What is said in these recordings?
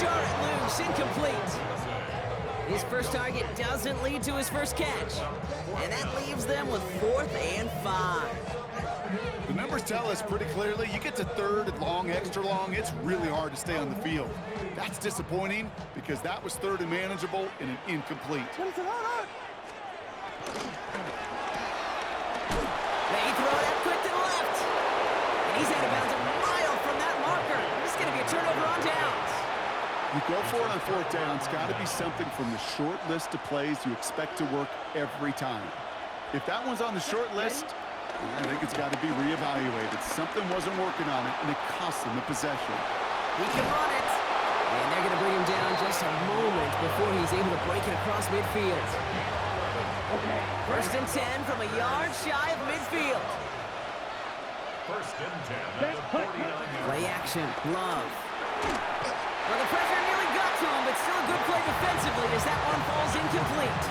jar it loose, incomplete. His first target doesn't lead to his first catch. And that leaves them with 4th and 5. The numbers tell us pretty clearly, you get to 3rd and long, extra long, it's really hard to stay on the field. That's disappointing because that was 3rd and manageable and an incomplete. They throw it out quick to the left. And he's out of bounds a mile from that marker. This is going to be a turnover on downs. You go for it on 4th down. It's got to be something from the short list of plays you expect to work every time. If that one's on the short list, I think it's got to be reevaluated. Something wasn't working on it, and it cost them the possession. He can run it. And they're going to bring him down just a moment before he's able to break it across midfield. 1st and 10 from a yard shy of midfield. 1st and 10 at the 49. Play action, Love. Well, the pressure nearly got to him, but still a good play defensively as that one falls incomplete.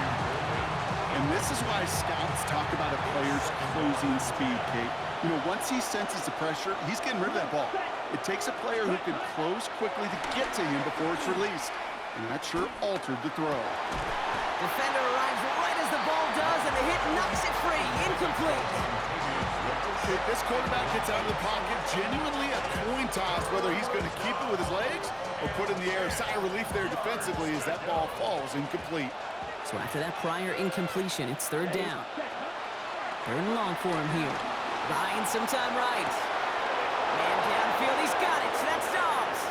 And this is why scouts talk about a player's closing speed, Kate. You know, once he senses the pressure, he's getting rid of that ball. It takes a player who can close quickly to get to him before it's released. And that sure altered the throw. Defender arrives right as the ball does, and the hit knocks it free. Incomplete. Kate, this quarterback gets out of the pocket, genuinely a coin toss, whether he's going to keep it with his legs or put in the air. Sigh of relief there defensively as that ball falls incomplete. So after that prior incompletion, it's 3rd down. 3rd and long for him here. Buying some time right. Man downfield, he's got it. That's Dobbs.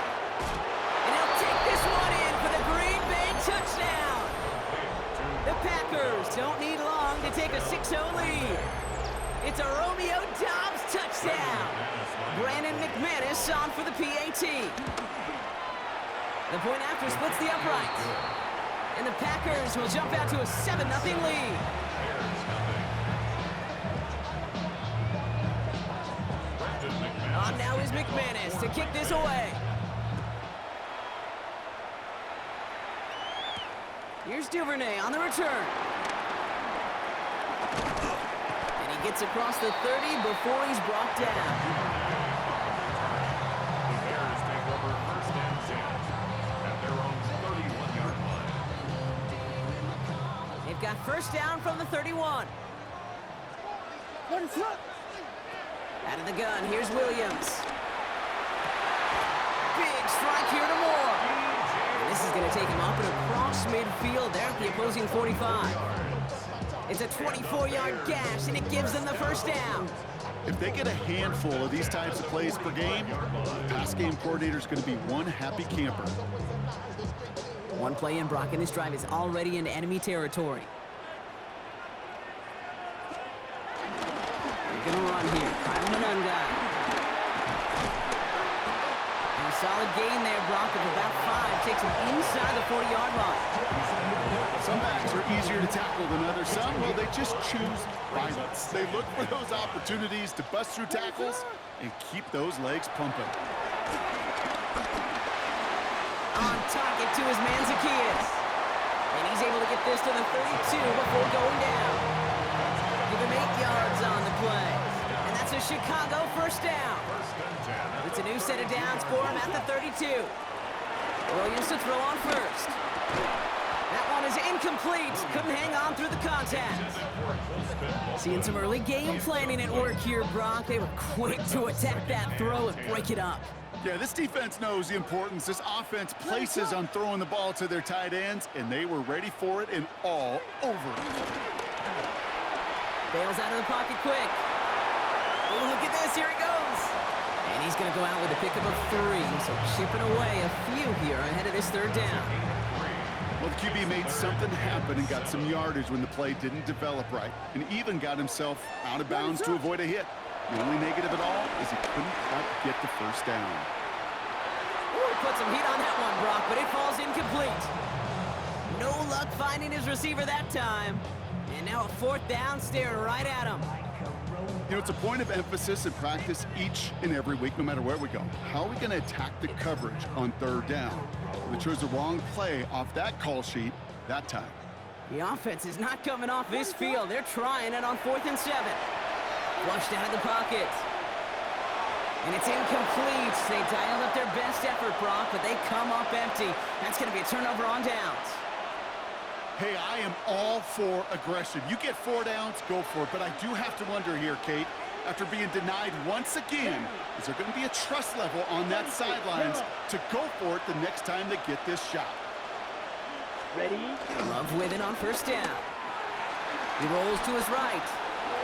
And he'll take this one in for the Green Bay touchdown. The Packers don't need long to take a 6-0 lead. It's a Romeo Dobbs touchdown. Brandon McManus on for the PAT. The point after splits the upright. And the Packers will jump out to a 7-0 lead. On now is McManus to kick this away. Here's Duvernay on the return. And he gets across the 30 before he's brought down. The Bears take over 1st and 10 at their own 31-yard line. They've got 1st down from the 31. Out of the gun, here's Williams. Big strike here to Moore. And this is going to take him up and across midfield there at the opposing 45. It's a 24-yard gash, and it gives them the 1st down. If they get a handful of these types of plays per game, the pass game coordinator is going to be one happy camper. One play in, Brock, and this drive is already into enemy territory. They're going to run here. Kyle Manunga. And a solid gain there, Brock, of about 5. Takes him inside the 40-yard line. Some backs are easier to tackle than others. Some, well, they just choose violence. They look for those opportunities to bust through tackles and keep those legs pumping. On target to his man Zacchaeus. And he's able to get this to the 32 before going down. Give him 8 yards on the play. And that's a Chicago 1st down. It's a new set of downs for him at the 32. Williams to throw on 1st. That one is incomplete. Couldn't hang on through the contact. Seeing some early game planning at work here, Brock. They were quick to attack that throw and break it up. Yeah, this defense knows the importance this offense places on throwing the ball to their tight ends, and they were ready for it and all over it. Bails out of the pocket quick. Oh, look at this. Here he goes. And he's going to go out with a pickup of 3. So chipping away a few here ahead of this 3rd down. Well, the QB made something happen and got some yardage when the play didn't develop right, and even got himself out of bounds to avoid a hit. The only negative at all is he couldn't quite get the 1st down. Ooh, he put some heat on that one, Brock, but it falls incomplete. No luck finding his receiver that time. And now a 4th down staring right at him. You know, it's a point of emphasis in practice each and every week, no matter where we go. How are we going to attack the coverage on 3rd down? We chose the wrong play off that call sheet that time. The offense is not coming off this field. They're trying it on 4th and 7. Flushed out of the pocket. And it's incomplete. They dialed up their best effort, Brock, but they come up empty. That's going to be a turnover on downs. Hey, I am all for aggression. You get 4 downs, go for it. But I do have to wonder here, Kate, after being denied once again, is there going to be a trust level on that sidelines to go for it the next time they get this shot? Ready? Love with it on first down. He rolls to his right.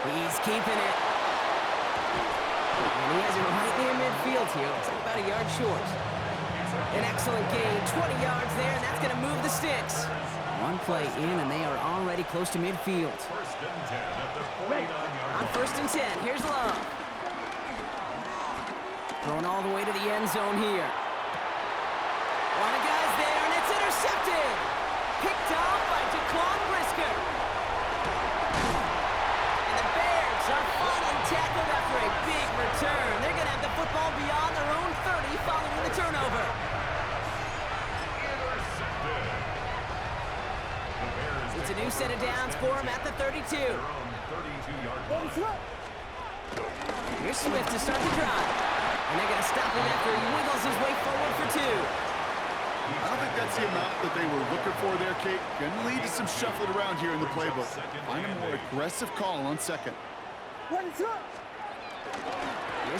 He's keeping it. And he has it right near midfield here. Looks like about a yard short. An excellent gain, 20 yards there, and that's going to move the sticks. One play in, and they are already close to midfield. First and 10 at the 49-yard On line. first and 10, here's Love. Thrown all the way to the end zone here. A lot of guys there, and it's intercepted. Picked off by Jaquan Brisker. And the Bears are finally tackled after a big return. They're going to have the football beyond their own 30 following the turnover. Intercepted. The Bears It's a take new set of over downs first for and him at the 32. 10 their own 32-yard line. Here's Swift to start the drive. And they're going to stop him after he wiggles his way forward for 2. I don't think that's the amount that they were looking for there, Kate. Going to lead to some shuffling around here in the playbook. Find a more aggressive call on second. Here's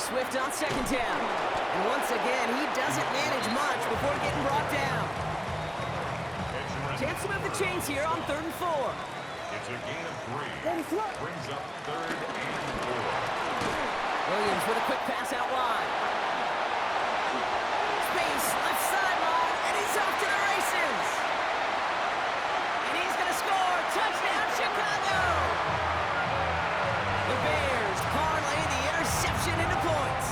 Swift on second down. And once again, he doesn't manage much before getting brought down. Chance to move the chains here on 3rd and 4. It's a gain of 3. Brings up 3rd and 4. Williams with a quick pass out wide. Space, left sideline, and he's off to the races. And he's going to score. Touchdown, Chicago. The Bears parlay the interception into points.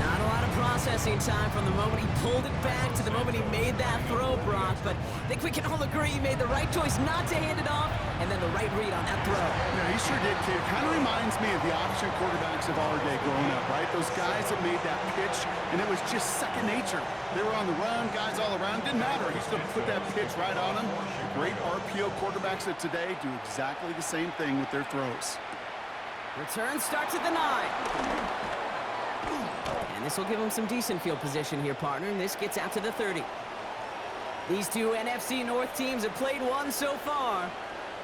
Not a lot of processing time from the moment he pulled it back to the moment he made that throw, Brock. But I think we can all agree he made the right choice not to hand it off, and then the right read on that throw. Yeah, he sure did, Kate. Kind of reminds me of the option quarterbacks of our day growing up, right? Those guys that made that pitch, and it was just second nature. They were on the run, guys all around. Didn't matter. He's going to put that pitch right on them. The great RPO quarterbacks of today do exactly the same thing with their throws. Return starts at the 9. And this will give him some decent field position here, partner. And this gets out to the 30. These two NFC North teams have played one so far.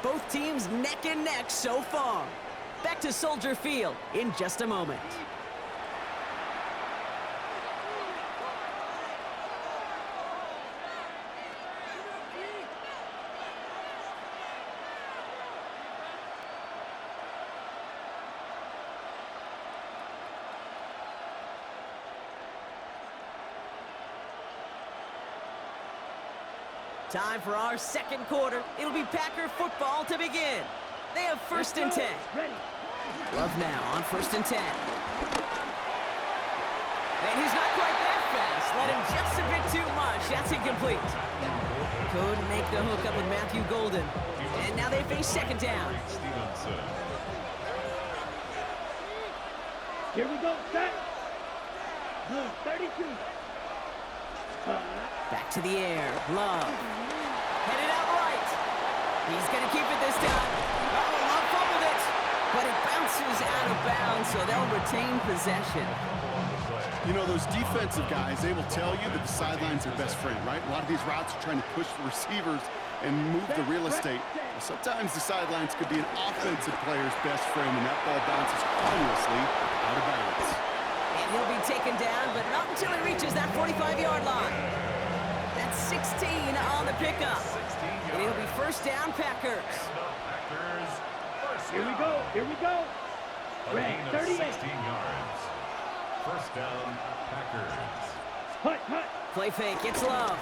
Both teams neck and neck so far. Back to Soldier Field in just a moment. Time for our second quarter. It'll be Packer football to begin. They have first and 10. Love now on first and 10. And he's not quite that fast. Let him just a bit too much. That's incomplete. Couldn't make the hook up with Matthew Golden. And now they face second down. Here we go, set. 32. Back to the air. Love. Headed out right. He's going to keep it this time. Oh, Love fumbled it. But it bounces out of bounds, so they'll retain possession. You know, those defensive guys, they will tell you that the sideline's their best friend, right? A lot of these routes are trying to push the receivers and move the real estate. Well, sometimes the sidelines could be an offensive player's best friend, and that ball bounces harmlessly out of bounds. And he'll be taken down, but not until he reaches that 45-yard line. That's 16 on the pickup. And it'll be first down, Packers. Here we go, here we go. Red, 38. 16 yards. First down, Packers. Hut, hut. Play fake, it's Love.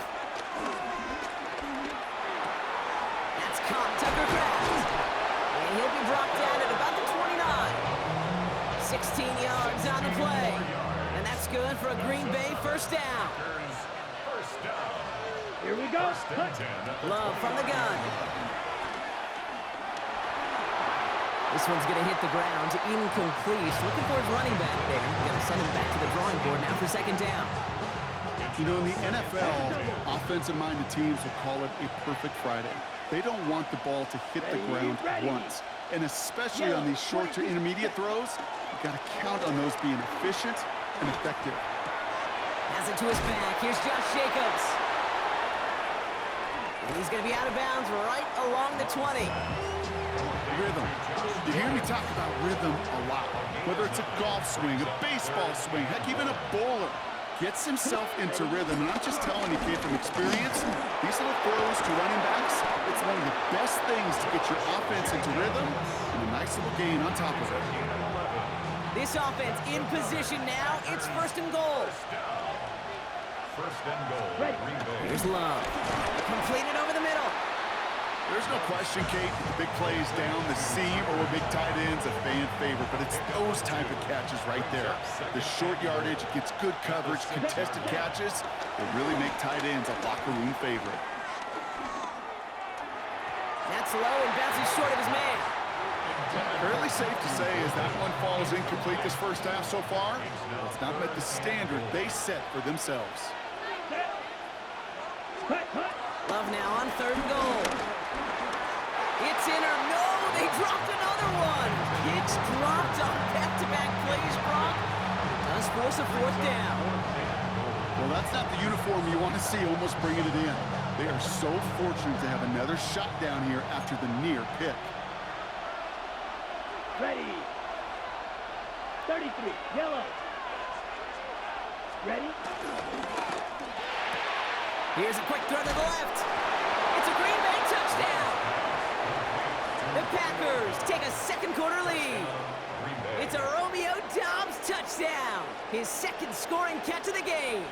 That's caught, Tucker Kraft. And he'll be brought down at about the 29. 16 yards on the play. And that's good for a Green Bay first down. First down. Here we go. First and 10. Love from the gun. This one's going to hit the ground, incomplete. Looking for his running back there. Going to send him back to the drawing board now for second down. You know, in the NFL, offensive-minded teams will call it a perfect Friday. They don't want the ball to hit the ground once. And especially on these short to intermediate throws, You got to count on those being efficient and effective. Has it to his back. Here's Josh Jacobs. And he's going to be out of bounds right along the 20. Rhythm. You hear me talk about rhythm a lot. Whether it's a golf swing, a baseball swing, heck, even a bowler. Gets himself into rhythm. And I'm just telling you, kid, from experience, these little throws to running backs, it's one of the best things to get your offense into rhythm and a nice little gain on top of it. This offense in position now. It's first and goal. First and goal. Green Bay. Here's Love. Completed over the middle. There's no question, Kate, the big plays down the seam or big tight ends, a fan favorite, but it's those type of catches right there. The short yardage, it gets good coverage, contested catches that really make tight ends a locker room favorite. That's low and bounces short of his man. Fairly safe to say as that one falls incomplete this first half so far, it's not met the standard they set for themselves. Love now on third and goal. It's in or no, they dropped another one. It's dropped on back-to-back plays, Brock. Does force a fourth down. Well, that's not the uniform you want to see almost bringing it in. They are so fortunate to have another shot down here after the near pick. Ready. 33, yellow. Ready? Here's a quick throw to the left. It's a Green Bay touchdown. The Packers take a second quarter lead. It's a Romeo Doubs touchdown. His second scoring catch of the game.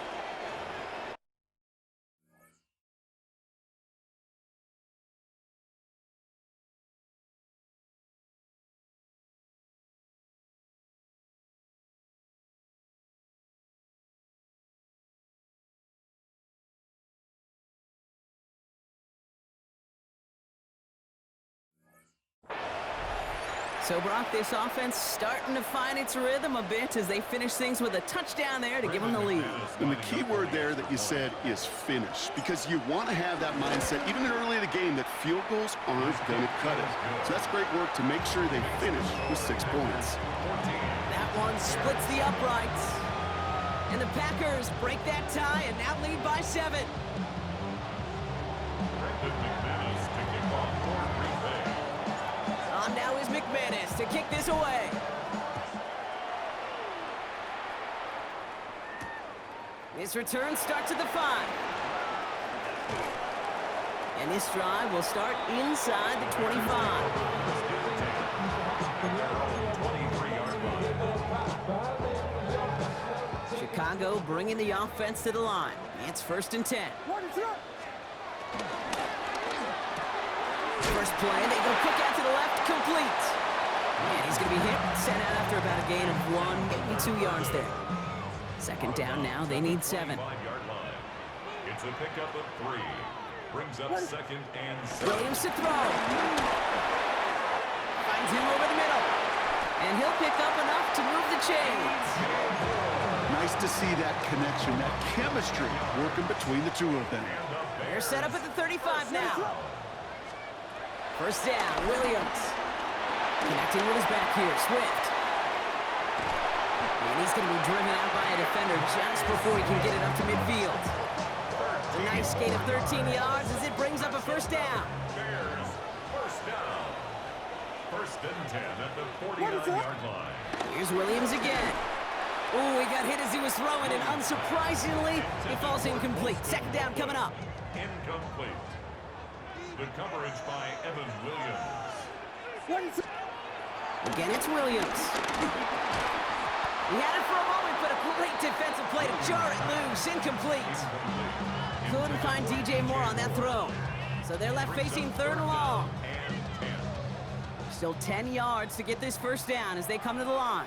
So, Brock, this offense starting to find its rhythm a bit as they finish things with a touchdown there to give them the lead. And the key word there that you said is finish, because you want to have that mindset, even early in the game, that field goals aren't going to cut it. So that's great work to make sure they finish with 6 points. That one splits the uprights. And the Packers break that tie and now lead by 7. On now is McManus to kick this away. This return starts at the 5. And this drive will start inside the 25. Chicago bringing the offense to the line. It's first and 10. First play, they go quick out to the left, complete. And he's going to be hit, sent out after about a gain of 1, maybe 2 yards there. Second down now, they need 7. It's a pickup of 3. Brings up second and 7. Williams to throw. Finds him over the middle. And he'll pick up enough to move the chains. Nice to see that connection, that chemistry working between the two of them. They're set up at the 35 now. First down, Williams. Connecting with his back here, Swift. And he's going to be driven out by a defender just before he can get it up to midfield. A nice gain of 13 yards as it brings up a first down. Bears, first down. First and 10 at the 49-yard line. Here's Williams again. Oh, he got hit as he was throwing, and unsurprisingly, he falls incomplete. Second down coming up. Incomplete. The coverage by Evan Williams. Again, it's Williams. He had it for a moment, but a great defensive play to jar it loose. Incomplete. Couldn't find DJ Moore on that throw. So they're left facing third and long. Still 10 yards to get this first down as they come to the line.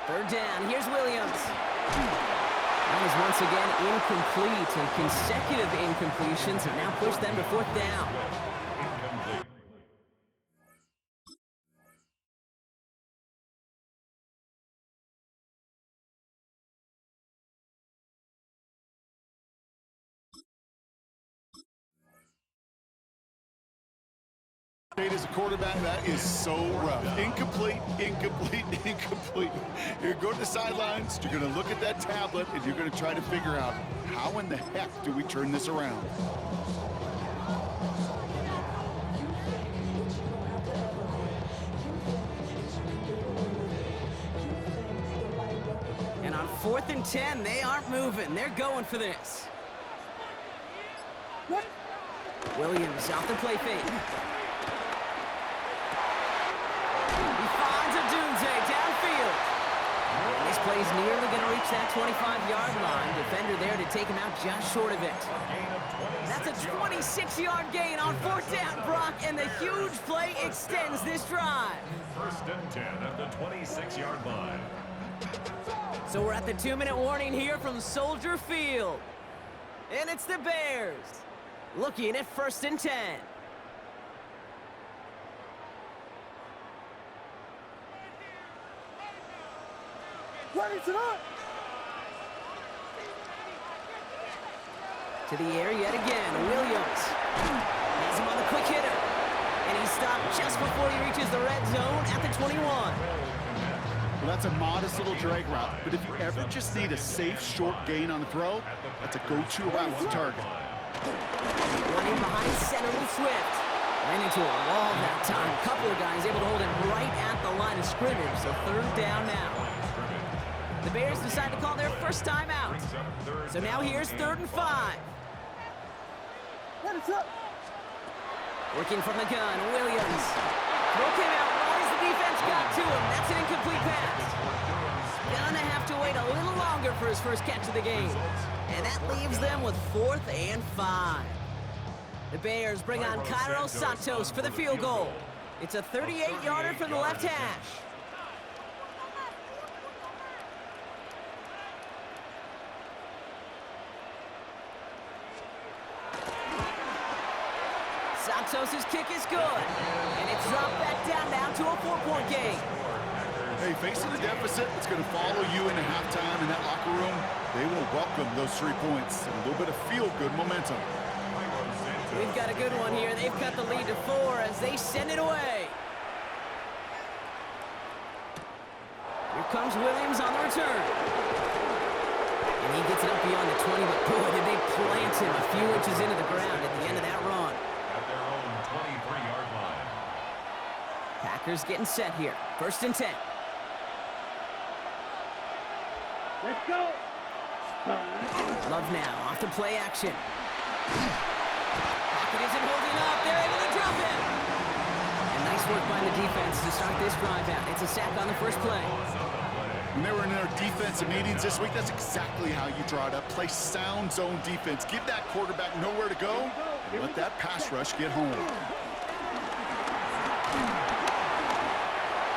Third down, here's Williams. That is once again incomplete, and consecutive incompletions have now pushed them to fourth down. Incomplete. As a quarterback, that is so rough. Incomplete, incomplete, incomplete. You're going to the sidelines, you're going to look at that tablet, and you're going to try to figure out how in the heck do we turn this around. And on 4th and 10, they aren't moving. They're going for this. Williams off the play fake. He finds a Dunze downfield. And this play's nearly going to reach that 25-yard line. Defender there to take him out just short of it. That's a 26-yard gain on 4th down, Brock, and the huge play extends this drive. 1st and 10 at the 26-yard line. So we're at the 2-minute warning here from Soldier Field. And it's the Bears looking at 1st and 10. To the air yet again, Williams has him on the quick hitter. And he's stopped just before he reaches the red zone at the 21. Well, that's a modest little drag route, but if you ever just need a safe, short gain on the throw, that's a go-to route to target. Running behind center with Swift. Ran into a wall that time. A couple of guys able to hold him right at the line of scrimmage, so 3rd down now. The Bears decide to call their first time out. So now here's 3rd and 5. Working from the gun, Williams. Throw came out right as the defense got to him. That's an incomplete pass. Gonna have to wait a little longer for his first catch of the game. And that leaves them with 4th and 5. The Bears bring on Cairo Santos for the field goal. It's a 38-yarder from the left hash. Santos' kick is good, and it's dropped back down now to a 4-point game. Hey, facing the deficit, it's going to follow you into halftime in that locker room. They will welcome those 3 points and a little bit of feel-good momentum. We've got a good one here. They've cut the lead to 4 as they send it away. Here comes Williams on the return. And he gets it up beyond the 20, but boy, did they plant him a few inches into the ground at the end of that run. At their own 23-yard line. Packers getting set here. 1st and 10. Let's go. Love now off the play action. Pocket isn't holding up. They're able to drop him. And nice work by the defense to start this drive out. It's a sack on the first play. When they were in their defensive meetings this week, that's exactly how you draw it up. Play sound zone defense. Give that quarterback nowhere to go, and let that pass rush get home.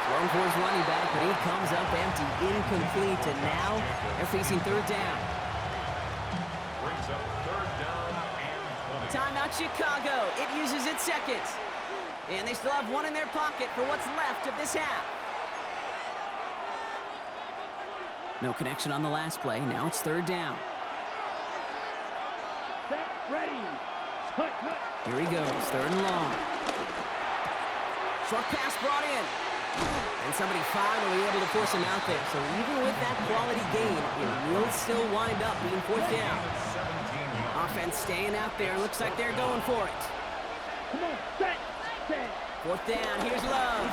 Throwing for his running back, but he comes up empty, incomplete, and now they're facing 3rd down. Brings up 3rd down and 20. Timeout Chicago. It uses its second. And they still have one in their pocket for what's left of this half. No connection on the last play. Now it's 3rd down. Set, ready. Hut, hut. Here he goes, 3rd and long. Short pass brought in. And somebody finally able to force him out there. So even with that quality gain, it will still wind up being 4th down. Offense staying out there. Looks like they're going for it. Come on, set, set. 4th down. Here's Love.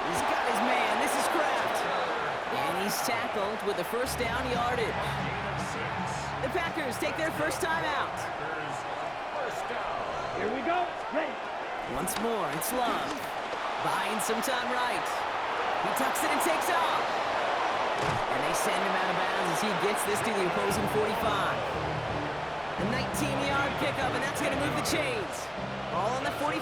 He's got his man. This is Kraft. And he's tackled with the 1st down yardage. The Packers take their first time out. Here we go. Ready. Once more, it's Love. Buying some time right. He tucks it and takes off. And they send him out of bounds as he gets this to the opposing 45. A 19-yard pickup, and that's going to move the chains. All on the 45,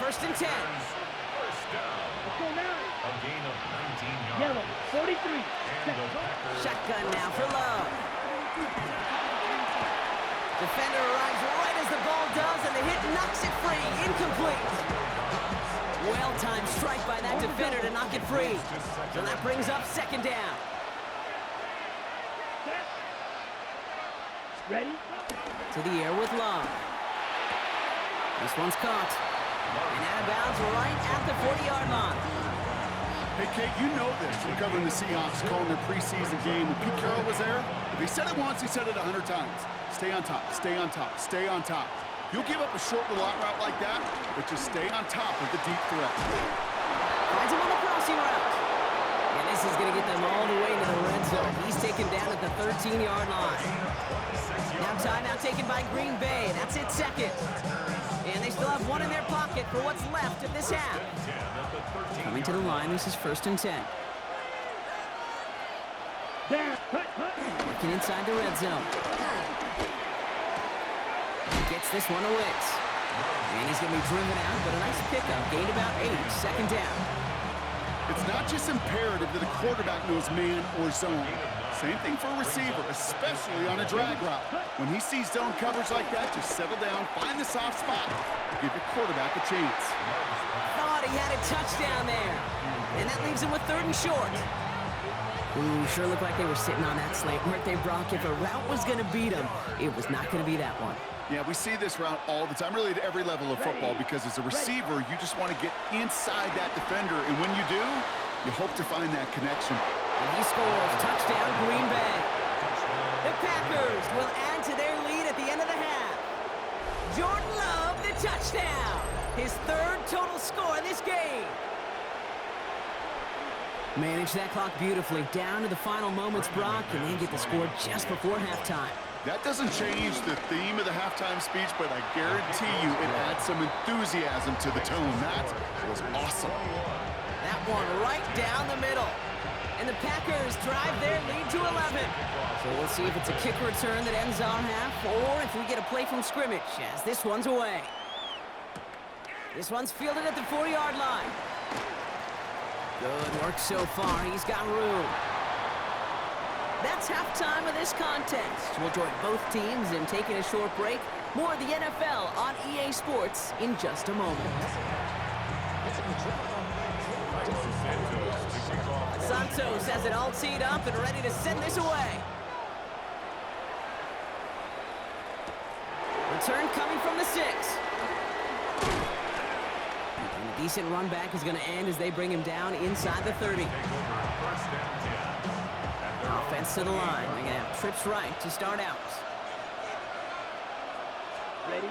1st and 10. First down. Let's go now. A gain of 19 yards. Yellow, 43. And the Packers Shotgun now for Love. Defender arrives right as the ball does, and the hit knocks it free. Incomplete. Well-timed strike by that defender to knock it free. So that brings up 2nd down. Set. Ready. To the air with Love. This one's caught. And out of bounds right at the 40-yard line. Hey, Kate, you know this. We're covering the Seahawks, calling their preseason game. When Pete Carroll was there, if he said it once, he said it 100 times. Stay on top, stay on top, stay on top. You'll give up a short little out route like that, but just stay on top of the deep threat. Finds him on the crossing route. And this is going to get them all the way into the red zone. He's taken down at the 13-yard line. Now timeout taken by Green Bay. That's it, second. And they still have one in their pocket for what's left of this half. Coming to the line, this is 1st and 10. Down. Cut. Looking inside the red zone. Gets this one to Wicks. And he's going to be driven out, but a nice pickup. Gained about 8, 2nd down. It's not just imperative that a quarterback knows man or zone. Same thing for a receiver, especially on a drag route. When he sees zone coverage like that, just settle down, find the soft spot, give your quarterback a chance. Thought he had a touchdown there. And that leaves him with 3rd and short. Ooh, sure looked like they were sitting on that slant, weren't they, Brock? If a route was going to beat him, it was not going to be that one. Yeah, we see this route all the time, really at every level of football, because as a receiver, you just want to get inside that defender, and when you do, you hope to find that connection. And he scores. Touchdown, Green Bay. The Packers will add to their lead at the end of the half. Jordan Love, the touchdown. His 3rd total score in this game. Manage that clock beautifully. Down to the final moments, Brock, and then get the score just before halftime. That doesn't change the theme of the halftime speech, but I guarantee you it adds some enthusiasm to the tone. That was awesome. That one right down the middle. And the Packers drive their lead to 11. So we'll see if it's a kick return that ends our half, or if we get a play from scrimmage, as this one's away. This one's fielded at the 40-yard line. Good work so far. He's got room. That's halftime of this contest. We'll join both teams in taking a short break. More of the NFL on EA Sports in just a moment. Santos has it all teed up and ready to send this away. Return coming from the 6. And a decent run back is going to end as they bring him down inside the 30. Offense to the line. They're going to have trips right to start out. Ready.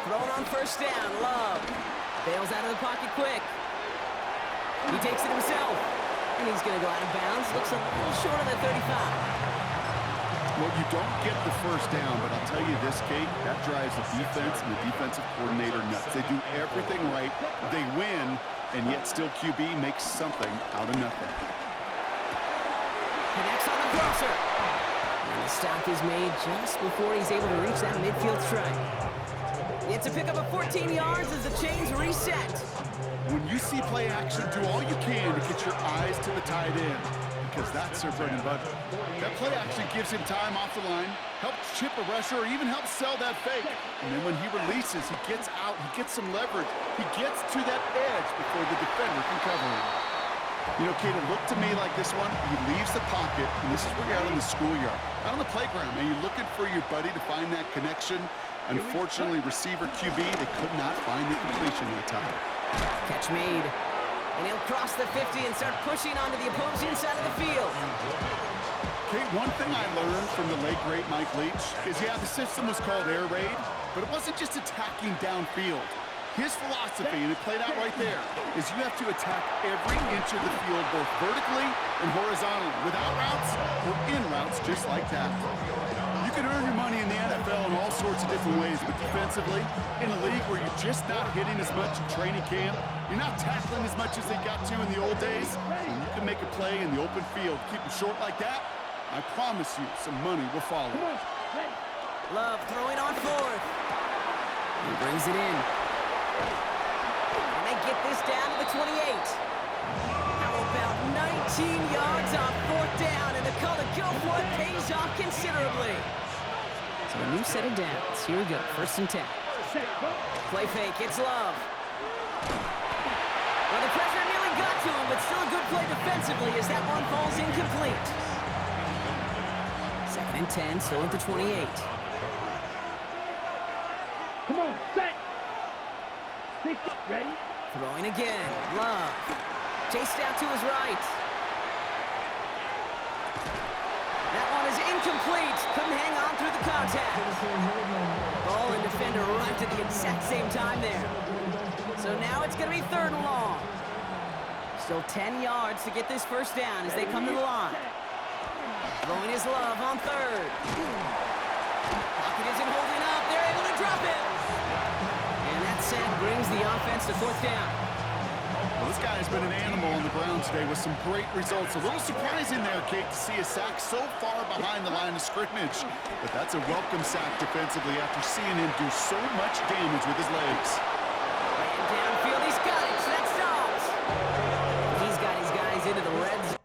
Thrown on 1st down. Love. Bails out of the pocket quick. He takes it himself. And he's going to go out of bounds. Looks a little short of the 35. Well, you don't get the 1st down, but I'll tell you this, Kate, that drives the defense and the defensive coordinator nuts. They do everything right. They win, and yet still QB makes something out of nothing. Connects on the crosser. And the stop is made just before he's able to reach that midfield strike. It's a pickup of 14 yards as the chains reset. When you see play action, do all you can to get your eyes to the tight end, because that's their bread and butter. That play action gives him time off the line, helps chip a rusher, or even helps sell that fake. And then when he releases, he gets out, he gets some leverage. He gets to that edge before the defender can cover him. You know, Kate, it looked to me like this one. He leaves the pocket, and this is where you're out in the schoolyard. Out on the playground, man, you're looking for your buddy to find that connection. Unfortunately, receiver QB, they could not find the completion that time. Catch made. And he'll cross the 50 and start pushing onto the opposing side of the field. Kate, one thing I learned from the late, great Mike Leach is, yeah, the system was called air raid, but it wasn't just attacking downfield. His philosophy, and it played out right there, is you have to attack every inch of the field, both vertically and horizontally, without routes or in routes just like that. You can earn your money in the NFL in all sorts of different ways, but defensively, in a league where you're just not hitting as much in training camp, you're not tackling as much as they got to in the old days, and you can make a play in the open field, keep them short like that, I promise you some money will follow. Love throwing on 4th. He brings it in. And they get this down to the 28. How about 19 yards on 4th down, and the call to go for it pays off considerably. So a new set of downs. Here we go, 1st and 10. Play fake, it's Love. Well, the pressure nearly got to him, but still a good play defensively as that one falls incomplete. 2nd and 10, still at the 28. Come on, set. Ready? Throwing again. Love. Chased out to his right. That one is incomplete. Couldn't hang on through the contact. Ball and defender arrived at the exact same time there. So now it's going to be 3rd and long. Still 10 yards to get this first down as they come to the line. Throwing his Love on 3rd. Pocket isn't holding up. They're able to drop it. And that sack brings the offense to 4th down. Well, this guy has been an animal on the ground today with some great results. A little surprising there, Kate, to see a sack so far behind the line of scrimmage. But that's a welcome sack defensively after seeing him do so much damage with his legs. And downfield, he's got it. So that stops. He's got his guys into the red zone.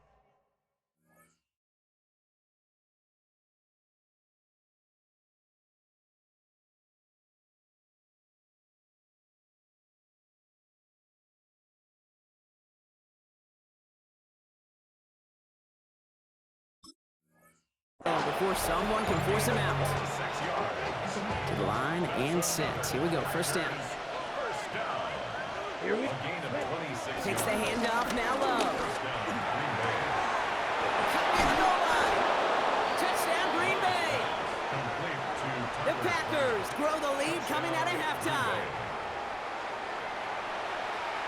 Before someone can force him out. To the line and set. Here we go, first down. Here we Takes the handoff, now Love. Cut near the goal line. Touchdown, Green Bay. The Packers grow the lead coming out of halftime.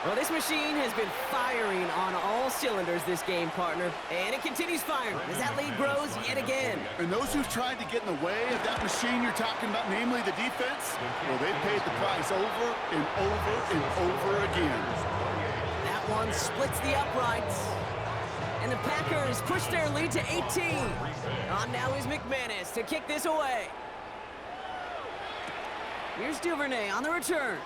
Well, this machine has been firing on all cylinders this game, partner. And it continues firing as that lead grows yet again. And those who've tried to get in the way of that machine you're talking about, namely the defense, well, they've paid the price over and over and over again. That one splits the uprights. And the Packers push their lead to 18. On now is McManus to kick this away. Here's Duvernay on the return.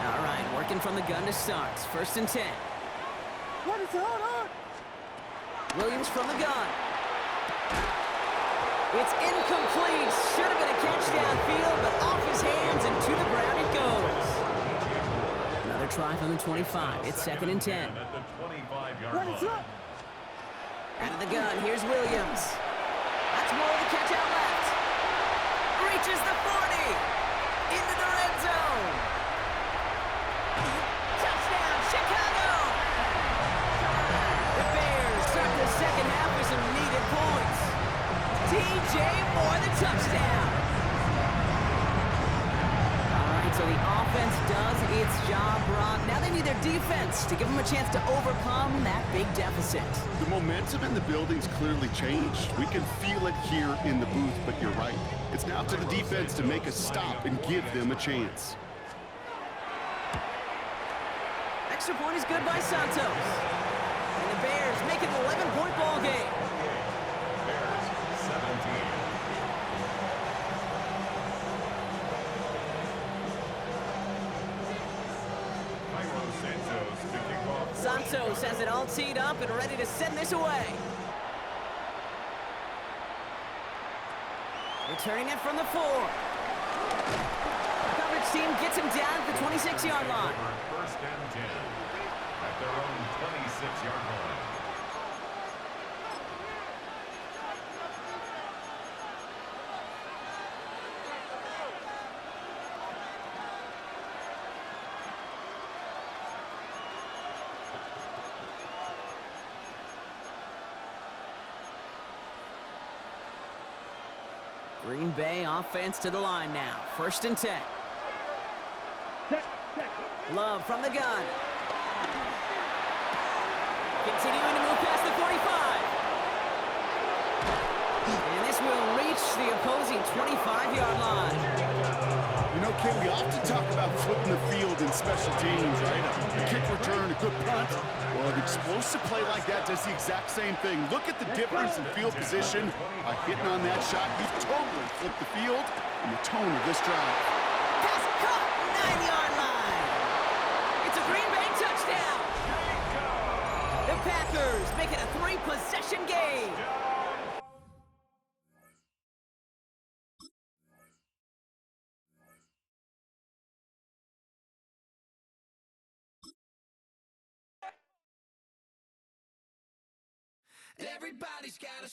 All right, working from the gun to start. 1st and 10. What is on? Williams from the gun. It's incomplete. Should have been a catch downfield, but off his hands and to the ground it goes. Another try from the 25. It's 2nd and 10. What is up? Out of the gun, here's Williams. That's more of the catch out left. Reaches the 40. Into the red zone. Touchdown, Chicago! The Bears start the second half with some needed points. DJ Moore, the touchdown. All right, so the offense does its job, Brock. Now they need their defense to give them a chance to overcome that big deficit. The momentum in the building's clearly changed. We can feel it here in the booth, but you're right. It's now to the defense to make a stop and give them a chance. Extra point is good by Santos. And the Bears make it an 11-point ball game. Bears 17. Santos to kick off. Santos has it all teed up and ready to send this away. Returning it from the 4. The coverage team gets him down at the 26-yard line. 1st and 10 at their own 26-yard line. Green Bay offense to the line now. 1st and 10. Love from the gun. Continuing to move past the 45. And this will reach the opposing 25-yard line. You know, Ken, we often talk about flipping the field in special teams, right? A kick return, a good punt. Well, an explosive play like that does the exact same thing. Look at the difference in field position. By hitting on that shot, you've totally flipped the field and the tone of this drive. Pass caught, 9-yard line. It's a Green Bay touchdown. The Packers make it a 3-possession game. Everybody's got a